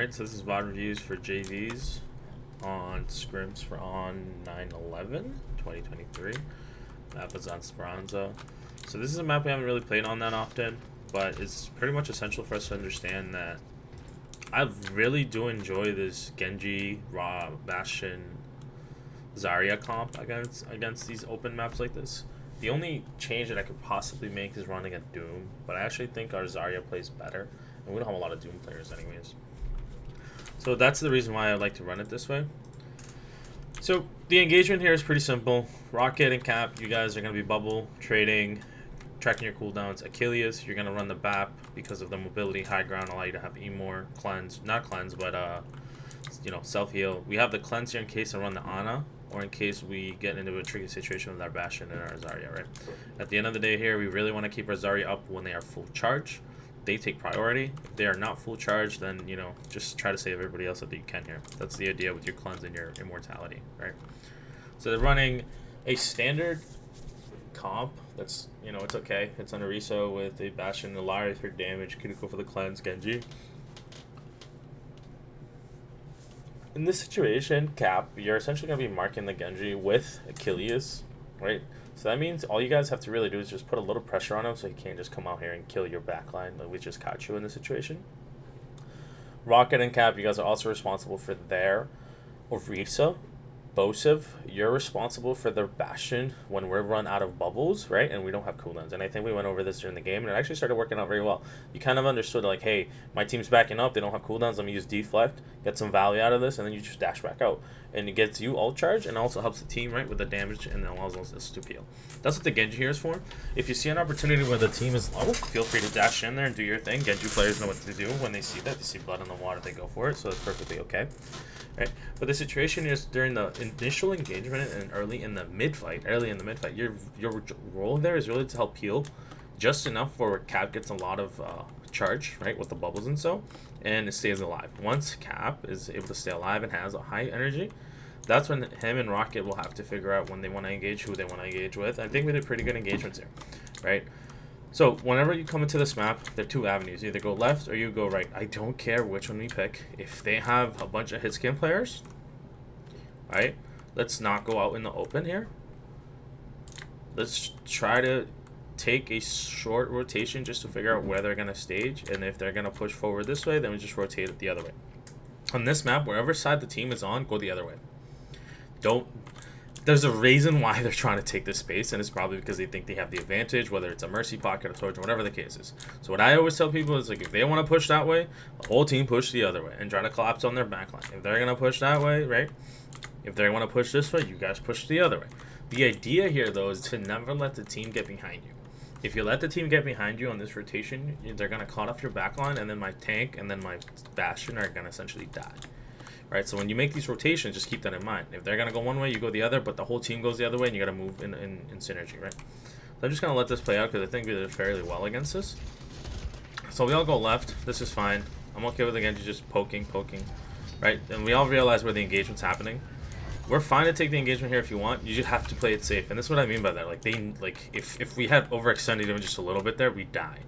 Alright, so this is VOD reviews for JVs on scrims for on 9/11/2023. Map is on Speranza. So this is a map we haven't really played on that often, but it's pretty much essential for us to understand that I really do enjoy this Genji, Ra, Bastion, Zarya comp against these open maps like this. The only change that I could possibly make is running a Doom, but I actually think our Zarya plays better, and we don't have a lot of Doom players anyways. So that's the reason why I like to run it this way. So the engagement here is pretty simple. Rocket and Cap, you guys are going to be bubble, trading, tracking your cooldowns. Achilles, you're going to run the BAP because of the mobility. High ground allow you to have Emor, cleanse, not cleanse, but self-heal. We have the cleanse here in case I run the Ana, or in case we get into a tricky situation with our Bastion and our Zarya, right? At the end of the day here, we really want to keep our Zarya up when they are full charge. They take priority. If they are not full charge, then, just try to save everybody else that you can here. That's the idea with your cleanse and your immortality, right? So they're running a standard comp that's, it's okay. It's on a Riso with a Bastion, Ilaria for damage, critical for the cleanse, Genji. In this situation, Cap, you're essentially going to be marking the Genji with Achilles, right? So that means all you guys have to really do is just put a little pressure on him so he can't just come out here and kill your backline like we just caught you in this situation. Rocket and Cap, you guys are also responsible for their Orisa. Bosiv, you're responsible for their Bastion when we're run out of bubbles, right? And we don't have cooldowns. And I think we went over this during the game, and it actually started working out very well. You kind of understood, like, hey, my team's backing up. They don't have cooldowns. Let me use Deflect, get some value out of this, and then you just dash back out. And it gets you ult charge and also helps the team, right, with the damage, and allows us to peel. That's what the Genji here is for. If you see an opportunity where the team is low, feel free to dash in there and do your thing. Genji players know what to do when they see that. They see blood in the water, they go for it, so it's perfectly okay. Right, but the situation is during the initial engagement and early in the mid fight, your role there is really to help peel just enough for where Cap gets a lot of charge, right, with the bubbles and and it stays alive. Once Cap is able to stay alive and has a high energy, that's when him and Rocket will have to figure out when they want to engage, who they want to engage with. I think we did pretty good engagements here, right? So whenever you come into this map, there are two avenues. You either go left or you go right. I don't care which one we pick. If they have a bunch of hit scan players, right, let's not go out in the open here. Let's try to take a short rotation just to figure out where they're going to stage. And if they're going to push forward this way, then we just rotate it the other way. On this map, wherever side the team is on, go the other way. There's a reason why they're trying to take this space, and it's probably because they think they have the advantage, whether it's a mercy pocket, a torch, or whatever the case is. So what I always tell people is, like, if they want to push that way, the whole team push the other way and try to collapse on their backline. If they're going to push that way, right? If they want to push this way, you guys push the other way. The idea here, though, is to never let the team get behind you. If you let the team get behind you on this rotation, they're going to cut off your backline, and then my tank and then my Bastion are going to essentially die. Right, so when you make these rotations, just keep that in mind. If they're going to go one way, you go the other, but the whole team goes the other way, and you got to move in synergy, right? So I'm just going to let this play out because I think we did fairly well against this. So we all go left. This is fine. I'm okay with the Genji just poking, right? And we all realize where the engagement's happening. We're fine to take the engagement here if you want. You just have to play it safe, and that's what I mean by that. Like, if we had overextended even just a little bit there, we'd die.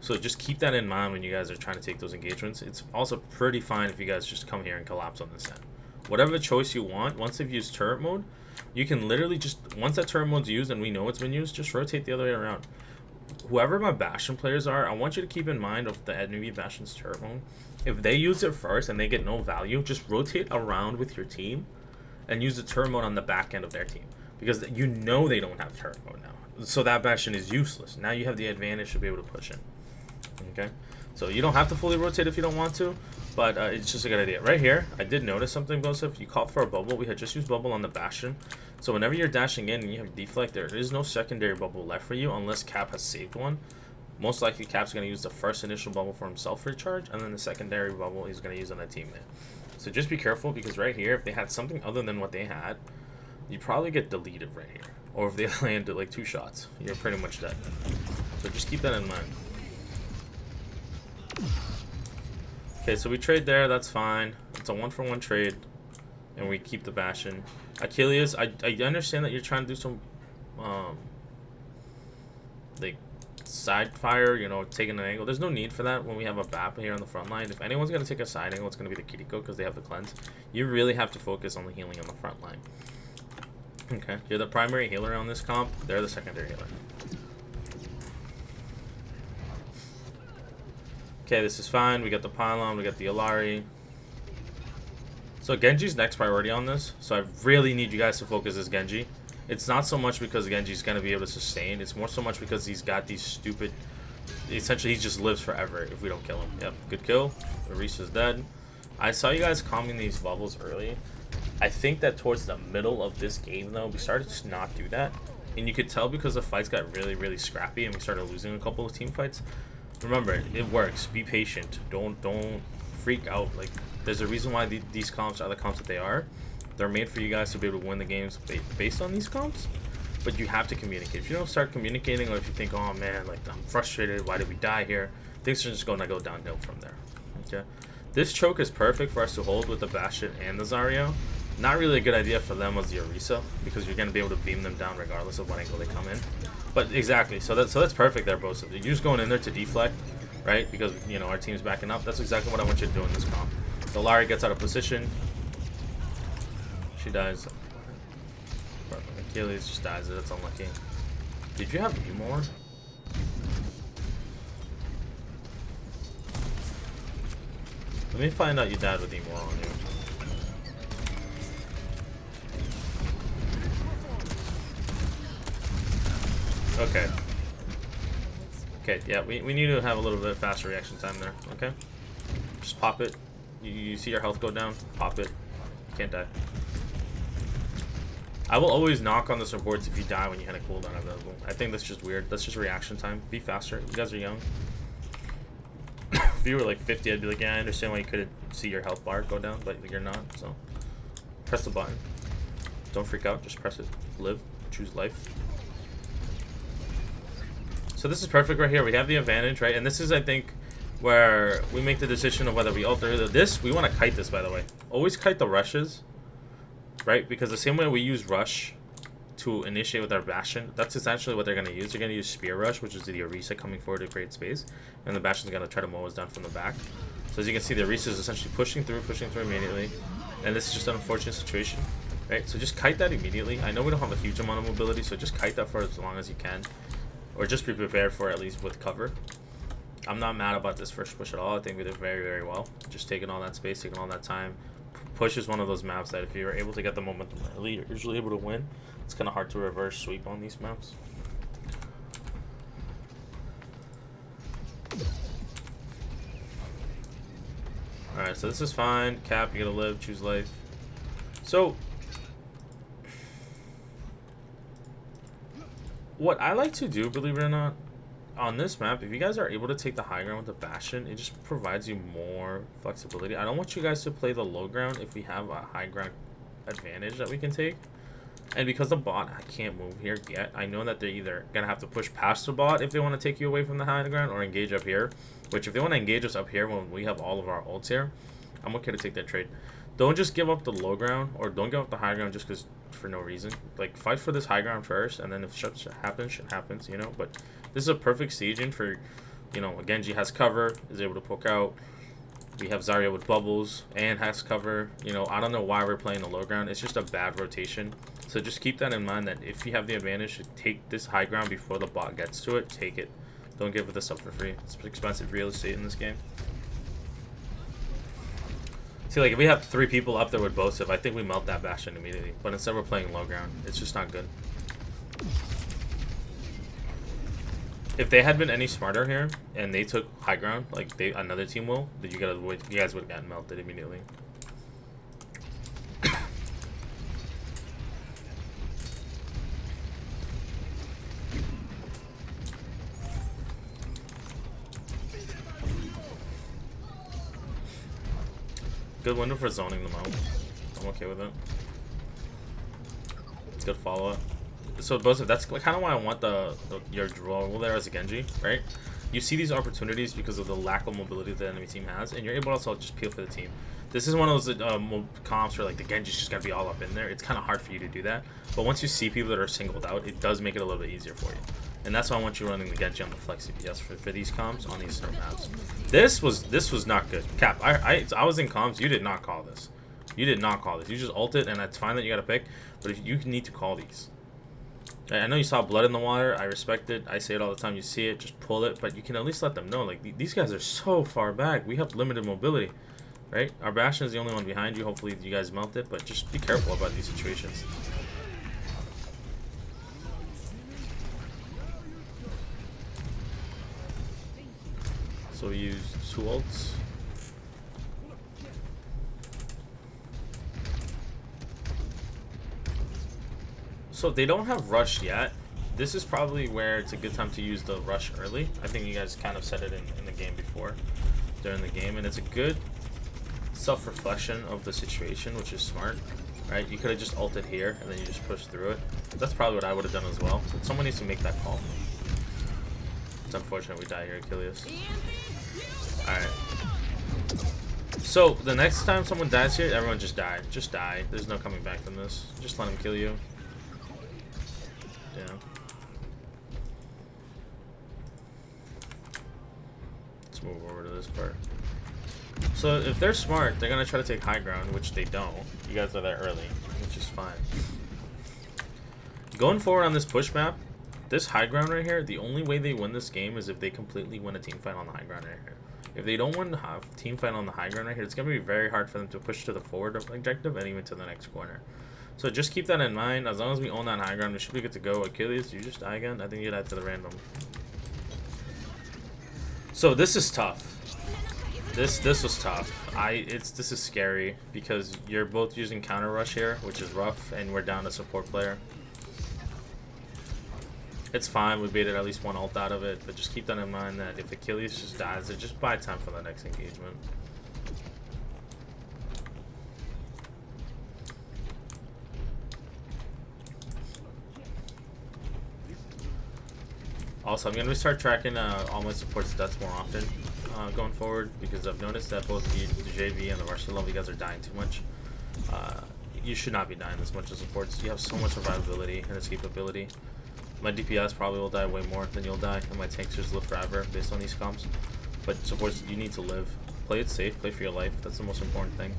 So just keep that in mind when you guys are trying to take those engagements. It's also pretty fine if you guys just come here and collapse on this end. Whatever choice you want, once they've used turret mode, you can literally just, once that turret mode's used and we know it's been used, just rotate the other way around. Whoever my Bastion players are, I want you to keep in mind of the enemy Bastion's turret mode. If they use it first and they get no value, just rotate around with your team and use the turret mode on the back end of their team. Because you know they don't have turret mode now. So that Bastion is useless. Now you have the advantage to be able to push in. Okay, so you don't have to fully rotate if you don't want to, but it's just a good idea. Right here, I did notice something, Joseph. You called for a bubble. We had just used bubble on the Bastion. So whenever you're dashing in and you have deflect, there is no secondary bubble left for you unless Cap has saved one. Most likely, Cap's going to use the first initial bubble for himself for recharge, and then the secondary bubble he's going to use on a teammate. So just be careful, because right here, if they had something other than what they had, you probably get deleted right here. Or if they landed like 2 shots, you're pretty much dead. So just keep that in mind. Okay, so we trade there, that's fine. It's a 1-for-1 trade, and we keep the Bastion. Achilles, I understand that you're trying to do some like side fire, you know, taking an angle. There's no need for that when we have a BAP here on the front line. If anyone's going to take a side angle, it's going to be the Kiriko because they have the cleanse. You really have to focus on the healing on the front line. Okay, you're the primary healer on this comp. They're the secondary healer. Okay, this is fine. We got the pylon, we got the Illari. So Genji's next priority on this. So I really need you guys to focus as Genji. It's not so much because Genji's going to be able to sustain. It's more so much because he's got these stupid... Essentially, he just lives forever if we don't kill him. Yep, good kill. Orisa's dead. I saw you guys calming these bubbles early. I think that towards the middle of this game, though, we started to not do that. And you could tell because the fights got really, really scrappy and we started losing a couple of team fights. Remember, it works. Be patient. Don't freak out. Like, there's a reason why these comps are the comps that they are. They're made for you guys to be able to win the games based on these comps, but you have to communicate. If you don't start communicating, or if you think, oh man, like I'm frustrated, why did we die here? Things are just going to go downhill from there. Okay, this choke is perfect for us to hold with the Bastion and the Zarya. Not really a good idea for them as the Orisa because you're going to be able to beam them down regardless of what angle they come in. But exactly, so that's perfect there, both of you. You're just going in there to deflect, right? Because you know our team's backing up. That's exactly what I want you to do in this comp. So Larry gets out of position. She dies. Achilles just dies. That's unlucky. Did you have more? Let me find out you died with Emor on you. Okay. Okay, yeah, we need to have a little bit faster reaction time there, okay? Just pop it. You see your health go down, pop it. You can't die. I will always knock on the supports if you die when you had a cooldown available. I think that's just weird. That's just reaction time. Be faster. You guys are young. If you were like 50, I'd be like, yeah, I understand why you couldn't see your health bar go down, but you're not, so. Press the button. Don't freak out, just press it. Live, choose life. So this is perfect right here. We have the advantage, right? And this is, I think, where we make the decision of whether we alter this. We want to kite this, by the way. Always kite the rushes. Right, because the same way we use rush to initiate with our Bastion, that's essentially what they're going to use. They're going to use Spear Rush, which is the Orisa coming forward to create space, and the Bastion's going to try to mow us down from the back. So as you can see, the Orisa is essentially pushing through immediately, and this is just an unfortunate situation, right? So just kite that immediately. I know we don't have a huge amount of mobility, so just kite that for as long as you can, or just be prepared for it at least with cover. I'm not mad about this first push at all. I think we did very, very well. Just taking all that space, taking all that time. Push is one of those maps that if you're able to get the momentum early, you're usually able to win. It's kind of hard to reverse sweep on these maps. Alright, so this is fine. Cap, you gotta live, choose life. So, what I like to do, believe it or not, on this map, if you guys are able to take the high ground with the Bastion, it just provides you more flexibility. I don't want you guys to play the low ground if we have a high ground advantage that we can take. And because the bot can't move here yet, I know that they're either going to have to push past the bot if they want to take you away from the high ground or engage up here. Which, if they want to engage us up here when we have all of our ults here, I'm okay to take that trade. Don't just give up the low ground or don't give up the high ground just because for no reason. Like, fight for this high ground first, and then if shit happens, you know. But this is a perfect staging for, you know, Genji has cover, is able to poke out. We have Zarya with bubbles and has cover. You know, I don't know why we're playing the low ground. It's just a bad rotation. So just keep that in mind that if you have the advantage to take this high ground before the bot gets to it, take it. Don't give this up for free. It's expensive real estate in this game. See, like, if we have 3 people up there with Bosif, I think we melt that Bastion immediately. But instead we're playing low ground. It's just not good. If they had been any smarter here, and they took high ground, like another team will, then you guys would have gotten melted immediately. Good window for zoning them out. I'm okay with it. It's good follow-up. So, Bosif, that's kind of why I want your role there as a Genji, right? You see these opportunities because of the lack of mobility the enemy team has, and you're able to also just peel for the team. This is one of those comps where, like, the Genji's just got to be all up in there. It's kind of hard for you to do that. But once you see people that are singled out, it does make it a little bit easier for you. And that's why I want you running the Genji on the flex CPS for these comms on these certain maps. This was not good. Cap, I was in comms. You did not call this. You did not call this. You just ulted, and that's fine that you got to pick. But if you need to call these. I know you saw blood in the water. I respect it. I say it all the time. You see it, just pull it. But you can at least let them know. Like, these guys are so far back. We have limited mobility, right? Our Bastion is the only one behind you. Hopefully you guys melt it. But just be careful about these situations. So we use 2 ults. So they don't have rush yet. This is probably where it's a good time to use the rush early. I think you guys kind of said it in the game before, during the game, and it's a good self-reflection of the situation, which is smart, right? You could have just ulted here and then you just push through it. That's probably what I would have done as well. But someone needs to make that call. It's unfortunate we die here, Achilles. Alright. So the next time someone dies here, everyone just die. Just die. There's no coming back from this. Just let him kill you. Yeah. Let's move over to this part. So if they're smart, they're gonna try to take high ground, which they don't. You guys are there early, which is fine. Going forward on this push map, this high ground right here, the only way they win this game is if they completely win a team fight on the high ground right here. If they don't win a team fight on the high ground right here, it's gonna be very hard for them to push to the forward objective and even to the next corner. So just keep that in mind. As long as we own that high ground, we should be good to go. Achilles, you just die again? I think you died to the random. So this is tough. This was tough. This is scary because you're both using counter rush here, which is rough, and we're down a support player. It's fine. We baited at least 1 ult out of it, but just keep that in mind that if Achilles just dies, it just buy time for the next engagement. Also, I'm going to start tracking all my support stats more often going forward, because I've noticed that both the JV and the varsity level, you guys are dying too much. You should not be dying this much as supports. You have so much survivability and escapability. My DPS probably will die way more than you'll die, and my tanks just live forever based on these comps. But supports, you need to live. Play it safe, play for your life. That's the most important thing.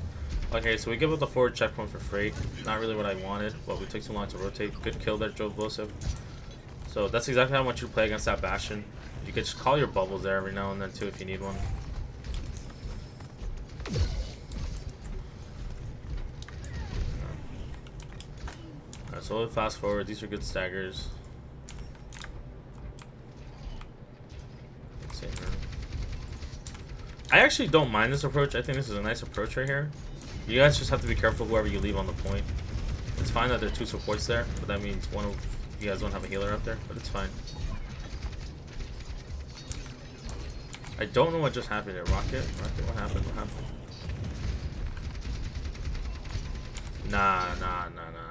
Okay, so we give up the forward checkpoint for free. Not really what I wanted, but we took too long to rotate. Good kill there, Joe Vosiv. So that's exactly how I want you to play against that Bastion. You could just call your bubbles there every now and then too if you need one. Alright, so we'll fast forward. These are good staggers. Let's see here. I actually don't mind this approach. I think this is a nice approach right here. You guys just have to be careful whoever you leave on the point. It's fine that there are 2 supports there, but that means one of you guys don't have a healer up there, but it's fine. I don't know what just happened here. Rocket, what happened? What happened? Nah.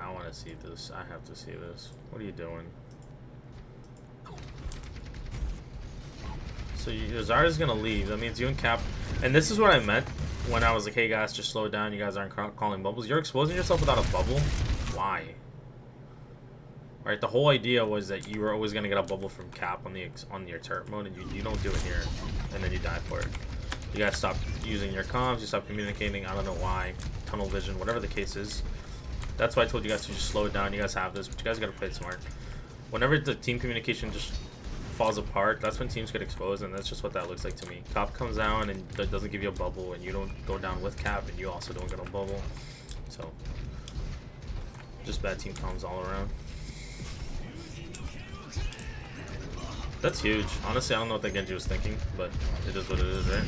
I want to see this. I have to see this. What are you doing? So Zara's gonna leave. That means you and Cap, and this is what I meant when I was like, hey guys, just slow it down. You guys aren't calling bubbles. You're exposing yourself without a bubble. Why? Right, the whole idea was that you were always gonna get a bubble from Cap on your turret mode, and you don't do it here, and then you die for it. You guys stop using your comms, you stop communicating. I don't know why. Tunnel vision, whatever the case is. That's why I told you guys to just slow it down. You guys have this, but you guys gotta play it smart. Whenever the team communication just falls apart, that's when teams get exposed, and that's just what that looks like to me. Cap comes down and doesn't give you a bubble, and you don't go down with Cap, and you also don't get a bubble. So just bad team comms all around. That's huge. Honestly, I don't know what that Genji was thinking, but it is what it is, right?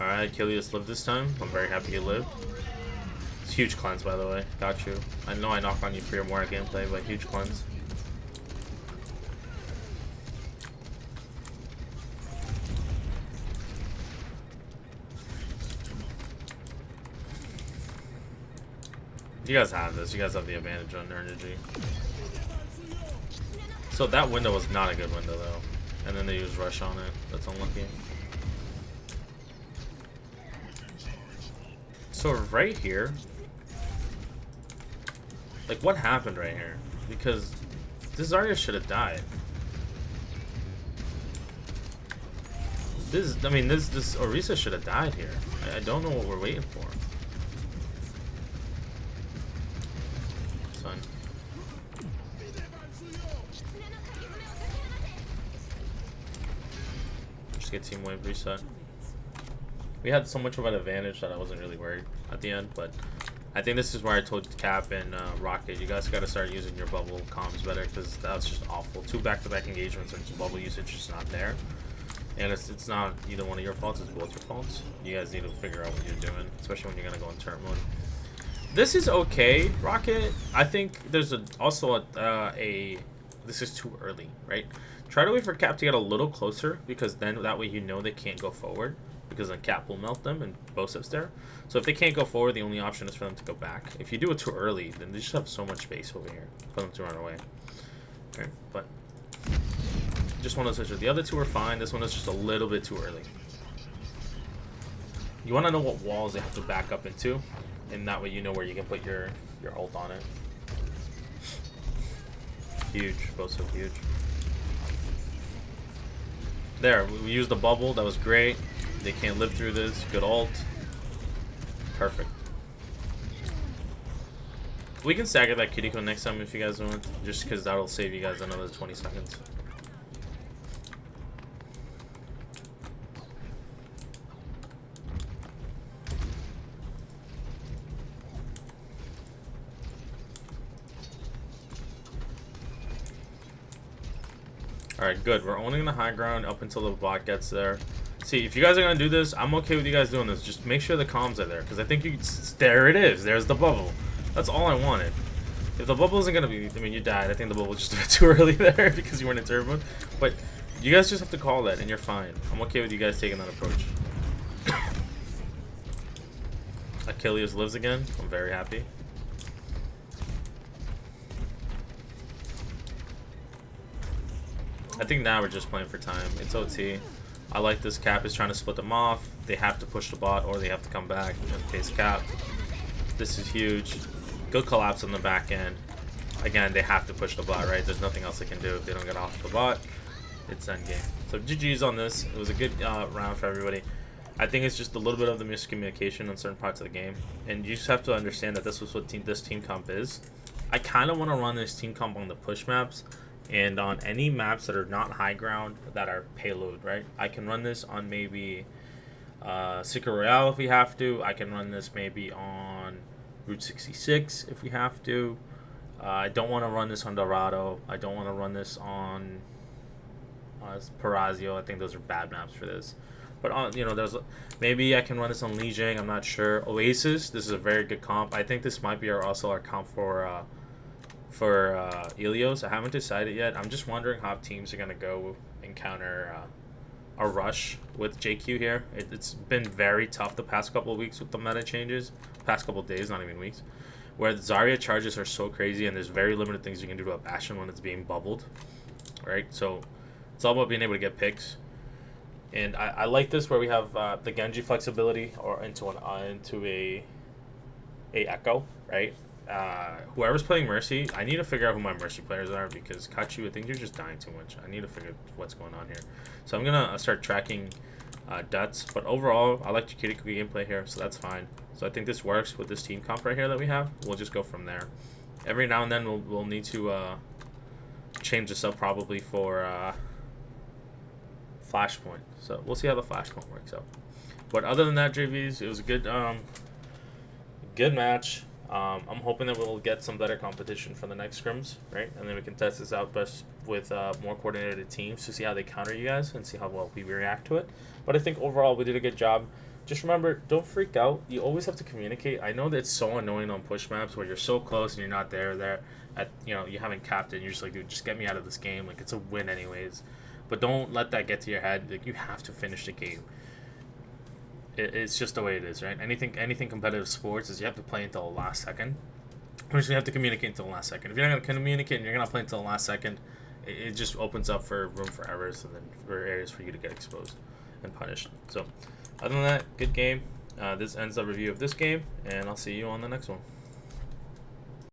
Alright, Achilles lived this time. I'm very happy he lived. It's huge cleanse, by the way. Got you. I know I knock on you for your more gameplay, but huge cleanse. You guys have this. You guys have the advantage on their energy. So that window was not a good window, though. And then they used rush on it. That's unlucky. So right here, like, what happened right here? Because This Zarya should have died. This Orisa should have died here. I don't know what we're waiting for. Son. Just get team wave reset. We had so much of an advantage that I wasn't really worried at the end, but I think this is where I told Cap and Rocket, you guys got to start using your bubble comms better, because that's just awful. 2 back-to-back engagements and just bubble usage is not there. And it's not either one of your faults, it's both your faults. You guys need to figure out what you're doing, especially when you're going to go in turret mode. This is okay, Rocket. I think there's also this is too early, right? Try to wait for Cap to get a little closer, because then that way you know they can't go forward, because then Cap will melt them and Bosip's there. So if they can't go forward, the only option is for them to go back. If you do it too early, then they just have so much space over here for them to run away. Okay, but just one of those. The other 2 are fine. This one is just a little bit too early. You want to know what walls they have to back up into, and that way you know where you can put your ult on it. Huge, both so huge. There, we used the bubble. That was great. They can't live through this. Good ult. Perfect. We can stagger that Kiriko next time if you guys want, just because that'll save you guys another 20 seconds. Alright, good. We're owning the high ground up until the bot gets there. See, if you guys are going to do this, I'm okay with you guys doing this. Just make sure the comms are there, because I think you... There it is. There's the bubble. That's all I wanted. If the bubble isn't going to be... I mean, you died. I think the bubble was just a bit too early there because you weren't in turbo. But you guys just have to call that, and you're fine. I'm okay with you guys taking that approach. Achilles lives again. I'm very happy. I think now we're just playing for time. It's OT. I like this. Cap is trying to split them off. They have to push the bot or they have to come back and face Cap. This is huge. Good collapse on the back end. Again, they have to push the bot, right? There's nothing else they can do if they don't get off the bot. It's endgame. So GG's on this. It was a good round for everybody. I think it's just a little bit of the miscommunication on certain parts of the game. And you just have to understand that this was what this team comp is. I kind of want to run this team comp on the push maps. And on any maps that are not high ground, that are payload, right? I can run this on maybe Secret Royale if we have to. I can run this maybe on Route 66 if we have to. I don't want to run this on Dorado. I don't want to run this on Parazio. I think those are bad maps for this. But on, you know, there's maybe I can run this on Lijiang. I'm not sure. Oasis. This is a very good comp. I think this might be also our comp for Ilios. I haven't decided yet. I'm just wondering how teams are going to go encounter a rush with JQ here. It's been very tough the past couple of weeks with the meta changes. Past couple of days, not even weeks. Where the Zarya charges are so crazy and there's very limited things you can do to a Bastion when it's being bubbled. Right? So it's all about being able to get picks. And I like this where we have the Genji flexibility or into a Echo, right? Whoever's playing Mercy, I need to figure out who my Mercy players are, because Kachu, I think you're just dying too much. I need to figure out what's going on here. So I'm going to start tracking Duts. But overall, I like Kiriko gameplay here, so that's fine. So I think this works with this team comp right here that we have. We'll just go from there. Every now and then we'll need to change this up probably for Flashpoint. So we'll see how the Flashpoint works out. But other than that, JVs, it was a good match. I'm hoping that we'll get some better competition for the next scrims, right? And then we can test this out best with more coordinated teams to see how they counter you guys and see how well we react to it. But I think overall we did a good job. Just remember, don't freak out. You always have to communicate. I know that it's so annoying on push maps where you're so close and you're not there. You haven't capped it. You're just like, dude, just get me out of this game. Like, it's a win anyways. But don't let that get to your head. Like, you have to finish the game. It's just the way it is, right? Anything competitive sports is you have to play until the last second. Which you have to communicate until the last second. If you're not going to communicate and you're going to play until the last second, it just opens up for room for errors and then for areas for you to get exposed and punished. So, other than that, good game. This ends the review of this game, and I'll see you on the next one.